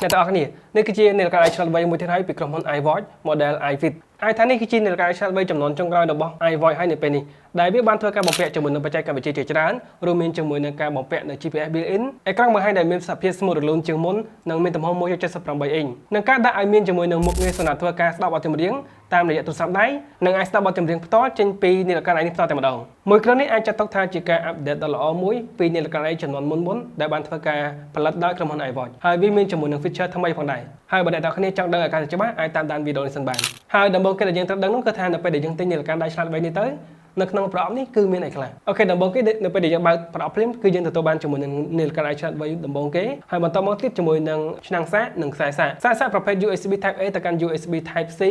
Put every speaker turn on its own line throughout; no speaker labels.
អ្នកទាំងអស់គ្នានេះគឺជានាឡិកាដៃឆ្លាតវៃមួយទៀតហើយពីក្រុមហ៊ុន iWatch model iFit ហើយថានេះគឺជានាឡិកាដៃឆ្លាតវៃចំនួនចុងក្រោយរបស់ iWatch ហើយនៅពេលនេះដែលវាបានធ្វើការបំពាក់ជាមួយនឹងបច្ចេកវិទ្យាជាច្រើនរួមមានជាមួយនឹងការបំពាក់នៅ GPS built-in អេក្រង់បង្ហាញដែលមានសភាពស្មូតរលូនជាងមុននិងមានទំហំ 1.78 អ៊ីងនិងការដាក់ឲ្យមានជាមួយនឹងមុខងារសម្រាប់ធ្វើការស្ដាប់បទចម្រៀងតាមរយៈទូរស័ព្ទដៃនិងអាចស្ដាប់បទចម្រៀងផ្ទាល់ចេញពីនាឡិកាដៃនេះផ្ទាល់តែម្ដងមួយគ្រឿងនេះអាចចាត់ទុកថាជាការអាប់ដេតដ៏ល្អមួយពីនាឡិកាដៃចំនួនមុនដែលបានធ្វើការផលិតដោយក្រុមហ៊ុន iWatch ហើយវាមានជាមួយនឹង feature ថ្មីផងដែរហើយបើអ្នកទាំងគ្នាចង់ដឹងឲ្យកាន់តែច្បាស់អាចតាមដានវីដេអូនេះសិនបានហើយដំបូងគេដែលយើងត្រូវដឹងនោះគឺថានៅពេលដែលយើងទិញនាឡិកាដៃឆ្លាតវៃនេះទៅនៅក្នុងប្រអប់នេះគឺមានអីខ្លះអូខេដំបូងគេនៅពេលដែលយើងបើកប្រអប់ភ្លាមគឺយើងទទួលបានជាមួយនឹងនាឡិកាដៃឆ្លាតវៃដំបូងគេហើយបន្តមកទៀតជាមួយនឹងឆ្នាំងសាកនិងខ្សែសាកប្រភេទ USB Type A ទៅកាន់ USB Type C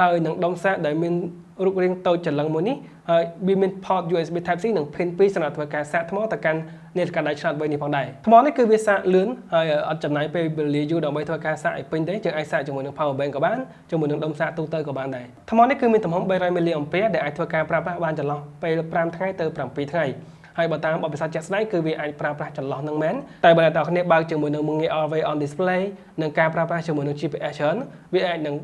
ហើយនឹងដុំសាកដែលមានរូបរាងតូចច្រឡឹងមួយនេះហើយវាមាន port USB Type C និង pin 2សម្រាប់ធ្វើការសាកថ្មទៅកាន់នាឡិកាដៃឆ្លាតវៃនេះផងដែរថ្មនេះគឺវាសាកលឿនហើយអត់ចំណាយពេលវេលាយូរដើម្បីធ្វើការសាកឲ្យពេញទេយើងអាចសាកជាមួយនឹង power bank ក៏បានជាមួយនឹងដុំសាកទូទៅក៏បានដែរថ្មនេះគឺមានទំហំ 300 mAh ដែលអាចធ្វើការប្រើប្រាស់បានចន្លោះពេល5ថ្ងៃទៅ7ថ្ងៃហើយបើតាមបទពិសោធន៍ជាក់ស្ដែងគឺវាអាចប្រើប្រាស់ចន្លោះនឹងមែនតែបើអ្នកទាំងគ្នាបើកជាមួយនឹងមុខងារ Always on display និងការប្រើប្រាស់ជាមួយនឹង GPS ច្រើនវាអាចនឹ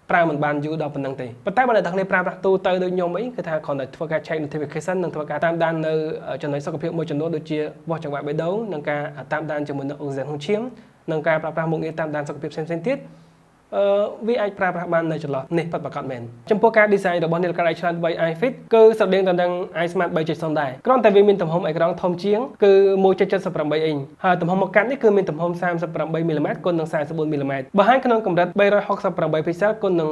ងប្រើមិនបានយូរដល់ប៉ុណ្្នឹងទេប៉ុន្តែបើអ្នកទាំងគ្នាប្រើប្រាស់ទូទៅដូចខ្ញុំអីគឺថាគ្រាន់តែធ្វើការ check notification និងធ្វើការតាមដាននៅចំណុចសុខភាពមួយចំនួនដូចជាវាស់ចង្វាក់បេះដូងនិងការតាមដានជាមួយនឹងអុកស៊ីហ្សែនក្នុងឈាមនិងការប្រើប្រាស់មុខងារតាមដានសុខភាពផ្សេងៗទៀតវាអាចប្រើប្រាស់បាននៅចន្លោះនេះពិតប្រាកដមែនចំពោះការ design របស់នាឡិកាដៃឆ្លាតវៃ iFit គឺស្រដៀងទៅនឹង iSmart 3.0 ដែរគ្រាន់តែវាមានទំហំអេក្រង់ធំជាងគឺ 1.78 អ៊ីងហើយទំហំមកកាត់នេះគឺមានទំហំ 38 មីលីម៉ែត្រគុណនឹង 44 មីលីម៉ែត្របង្ហាញក្នុងកម្រិត 368 ពីកសែលគុណនឹង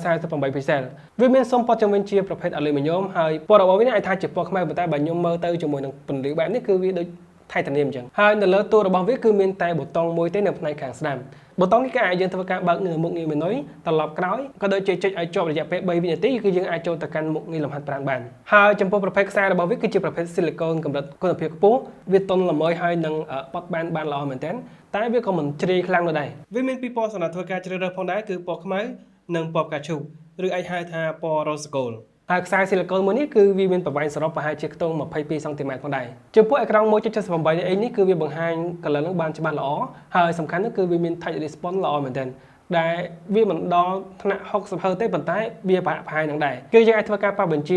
448 ពីកសែលវាមានស៊ុមព័ទ្ធជុំវិញជាប្រភេទអាលូមីញ៉ុមហើយពណ៌របស់វានេះអាចថាជាពណ៌ខ្មៅប៉ុន្តែបើខ្ញុំមើលទៅជាមួយនឹងពន្លឺបែបនេះគឺវាដូចថៃតានីមអញ្ចឹងហើយនៅលើតួរបស់វាគឺមានតែប៊ូតុងមួយទេនៅផ្នែកខាងស្ដាំប៊ូតុងនេះគឺអាចយើងធ្វើការបើកនៅមុខងារមេនុយត្រឡប់ក្រោយក៏ដូចជាចុចឲ្យជាប់រយៈពេល3វិនាទីគឺយើងអាចចូលទៅកាន់មុខងារលំហាត់ប្រាណបានហើយចំពោះប្រភេទខ្សែរបស់វាគឺជាប្រភេទស៊ីលីកូនកម្រិតគុណភាពខ្ពស់វាទន់ល្មើយហើយនឹងបត់បានល្អមែនទែនតែវាក៏មិនជ្រាយខ្លាំងនោះដែរវាមានពីរពណ៌សម្រាប់ធ្វើការជ្រើសរើសផងដែរគឺពណ៌ខ្មៅនិងពណ៌ផ្កាឈូកឬអាចហៅថាពណ៌ Rose Gold ហើយខ្សែស៊ីលីកូនមួយនេះគឺវាមានប្រវែងសរុបប្រហែលជាខ្ទង់22សង់ទីម៉ែត្រផងដែរចំពោះអេក្រង់ 1.78 អ៊ីងនេះគឺវាបង្ហាញ color នឹងបានច្បាស់ល្អហើយសំខាន់នោះគឺវាមាន touch response ល្អមែនទែនដែលវាមិនដល់ថ្នាក់60 Hz ទេប៉ុន្តែវាប្រហាក់ប្រហែលនឹងដែរគឺយើងអាចធ្វើការប្រាប់បញ្ជា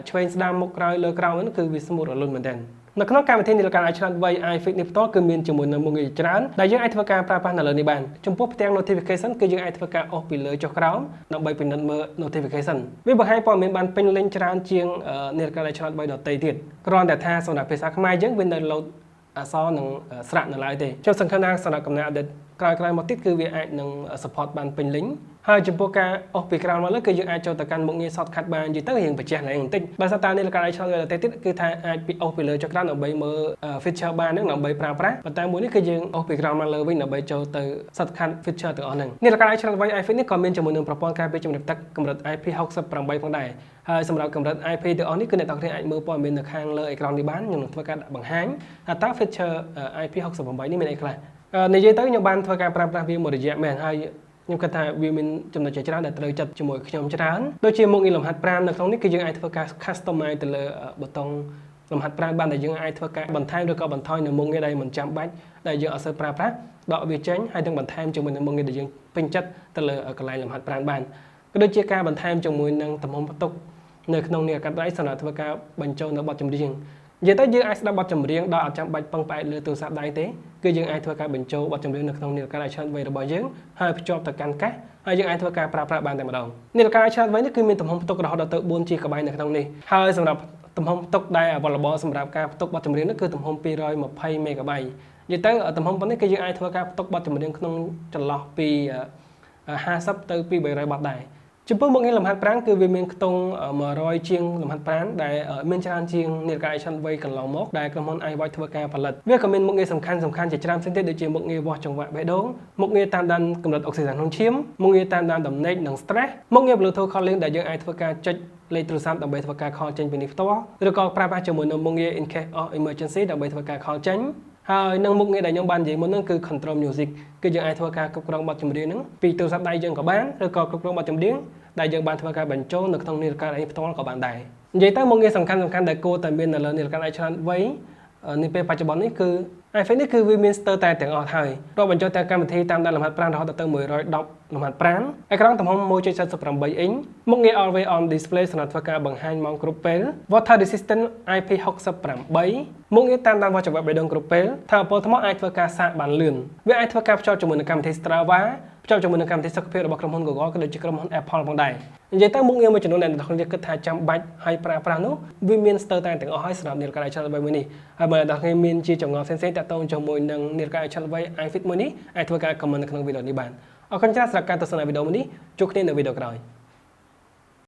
ឆ្វេងស្ដាំមុខក្រោយលើក្រោយនោះគឺវា smooth រលូនមែនទែននៅក្នុងកម្មវិធីនាឡិកាដៃឆ្លាតវៃ iFit នេះផ្ទាល់គឺមានជាមួយនឹងមុខងារច្រើនដែលយើងអាចធ្វើការប្រើប្រាស់នៅលើនេះបានចំពោះផ្ទាំង notification គឺយើងអាចធ្វើការអូសពីលើចុះក្រោមដើម្បីពិនិត្យមើល notification វាបង្ហាញព័ត៌មានបានពេញលេញច្រើនជាងនាឡិកាដៃឆ្លាតវៃដទៃទៀតគ្រាន់តែថាសម្រាប់ភាសាខ្មែរយើងវានៅលោតអក្សរនិងស្រៈនៅឡើយទេខ្ញុំសង្ឃឹមថាសម្រាប់កំណត់ update ក្រោយៗមកទៀតគឺវាអាចនឹង support បានពេញលេញហើយចំពោះការអូសពីក្រោមមកលើគឺយើងអាចចូលទៅកាន់មុខងារ shortcut បាននិយាយទៅរៀងបច្ចេកឡើងបន្តិចបើសិនតានាឡិកាដៃឆ្លាតវៃដទៃទៀតគឺថាអាចពីអូសពីលើចុះក្រោមដើម្បីមើល feature បានហ្នឹងដើម្បីប្រើប្រាស់ប៉ុន្តែមួយនេះគឺយើងអូសពីក្រោមមកលើវិញដើម្បីចូលទៅ shortcut feature ទាំងអស់ហ្នឹងនាឡិកាដៃឆ្លាតវៃ iFit នេះក៏មានជាមួយនឹងប្រព័ន្ធការពារជំរាបទឹកកម្រិត IP68 ផងដែរហើយសម្រាប់កម្រិត IP ទាំងអស់នេះគឺអ្នកទាំងគ្នាអាចមើលព័ត៌មាននៅខាងលើអេក្រង់នេះបានខ្ញុំនឹងធ្វើការដាក់បង្ហាញថាតើ feature IP68 នេះមានអីខ្លះនិយាយទៅខ្ញុំបានធ្វើការប្រើប្រាស់វាមួយរយៈមែនហើយខ្ញុំគិតថាវាមានចំណុចជាច្រើនដែលត្រូវចិត្តជាមួយខ្ញុំច្រើនដូចជាមុខងារលំហាត់ប្រាណនៅក្នុងនេះគឺយើងអាចធ្វើការ customize ទៅលើប៊ូតុងលំហាត់ប្រាណបានដែលយើងអាចធ្វើការបន្ថែមឬក៏បន្ថយនៅមុខងារដែលមិនចាំបាច់ដែលយើងអត់សូវប្រើប្រាស់ដកវាចេញហើយនឹងបន្ថែមជាមួយនឹងមុខងារដែលយើងពេញចិត្តទៅលើកន្លែងលំហាត់ប្រាណបានក៏ដូចជាការបន្ថែមជាមួយនឹងទំហំបន្ទុកនៅក្នុងនាឡិកាដៃសម្រាប់ធ្វើការបញ្ចូលនៅបទចម្រៀងនិយាយទៅយើងអាចស្ដាប់បទចម្រៀងដោយអត់ចាំបាច់ពឹងផ្អែកលើទូរស័ព្ទដៃទេគឺយើងអាចធ្វើការបញ្ចូលបទចម្រៀងនៅក្នុងនាឡិកាដៃឆ្លាតវៃរបស់យើងហើយភ្ជាប់ទៅកាន់កាសហើយយើងអាចធ្វើការប្រើប្រាស់បានតែម្ដងនាឡិកាដៃឆ្លាតវៃនេះគឺមានទំហំផ្ទុករហូតដល់ទៅ 4GB នៅក្នុងនេះហើយសម្រាប់ទំហំផ្ទុកដែល available សម្រាប់ការផ្ទុកបទចម្រៀងនេះគឺទំហំ 220MB និយាយទៅទំហំប៉ុណ្នេះគឺយើងអាចធ្វើការផ្ទុកបទចម្រៀងក្នុងចន្លោះពី50ទៅ300បទដែរចំពោះមុខងារលំហាត់ប្រាណគឺវាមានខ្ទង់100ជាងលំហាត់ប្រាណដែលមានច្រើនជាងនាឡិកាដៃឆ្លាតវៃកន្លងមកដែលក្រុមហ៊ុន iWatch ធ្វើការផលិតវាក៏មានមុខងារសំខាន់ជាច្រើនផ្សេងទៀតដូចជាមុខងារវាស់ចង្វាក់បេះដូងមុខងារតាមដានកម្រិតអុកស៊ីហ្សែនក្នុងឈាមមុខងារតាមដានដំណេកនិង stress មុខងារ Bluetooth calling ដែលយើងអាចធ្វើការចុចលេខទូរស័ព្ទដើម្បីធ្វើការ call ចេញពីនេះផ្ទាល់ឬក៏ប្រើប្រាស់ជាមួយនឹងមុខងារ in case of emergency ដើម្បីធ្វើការ call ចេញហើយនឹងមុខងារដែលខ្ញុំបាននិយាយមុនហ្នឹងគឺ control music គឺយើងអាចធ្វើការគ្រប់គ្រងបទចម្រៀងហ្នឹងពីទូរស័ព្ទដៃយើងក៏បានឬក៏គ្រប់គ្រងបទចម្រៀងដែលយើងបានធ្វើការបញ្ចូលនៅក្នុងនាឡិកាដៃផ្ទាល់ក៏បានដែរនិយាយទៅមុខងារសំខាន់ដែលគួរតែមាននៅលើនាឡិកាដៃឆ្លាតវៃនាពេលបច្ចុប្បន្ននេះគឺ iFit នេះគឺវាមានស្ទើរតែទាំងអស់ហើយរាប់បញ្ចូលទាំងកម្មវិធីតាមដានលំហាត់ប្រាណរហូតដល់ទៅ110លំហាត់ប្រាណអេក្រង់ទំហំ 1.48 អ៊ីងមុខងារ Always on Display សម្រាប់ធ្វើការបង្ហាញម៉ោងគ្រប់ពេល Water Resistant IP68 មុខងារតាមដានវត្តចង្វាក់បេះដូងគ្រប់ពេលថាមពលថ្មអាចធ្វើការសាកបានលឿនវាអាចធ្វើការភ្ជាប់ជាមួយនឹងកម្មវិធី Strava ភ្ជាប់ជាមួយនឹងកម្មវិធីសុខភាពរបស់ក្រុមហ៊ុន Google ក៏ដូចជាក្រុមហ៊ុន Apple ផងដែរនិយាយទៅមុខងារមួយចំនួនដែលអ្នកនរគ្នាគិតថាចាំបាច់ឲ្យប្រើប្រាស់នោះវាមានស្ទើរតែទាំងអស់ហើយសម្រាប់នាឡិកាដៃឆ្លាតវៃមួយនេះហើយបើអ្នកនរគ្នាមានជាចម្ងល់ផ្សេងៗតាក់ទងជាមួយនឹងនាឡិកាដៃឆ្លាតវៃ iFit មួយនេះអាចធ្វើការ comment នៅក្នុងវីដេអូនេះបានអរគុណច្រើនសម្រាប់ការទស្សនាវីដេអូមួយនេះជួបគ្នានៅវីដេអូក្រោយ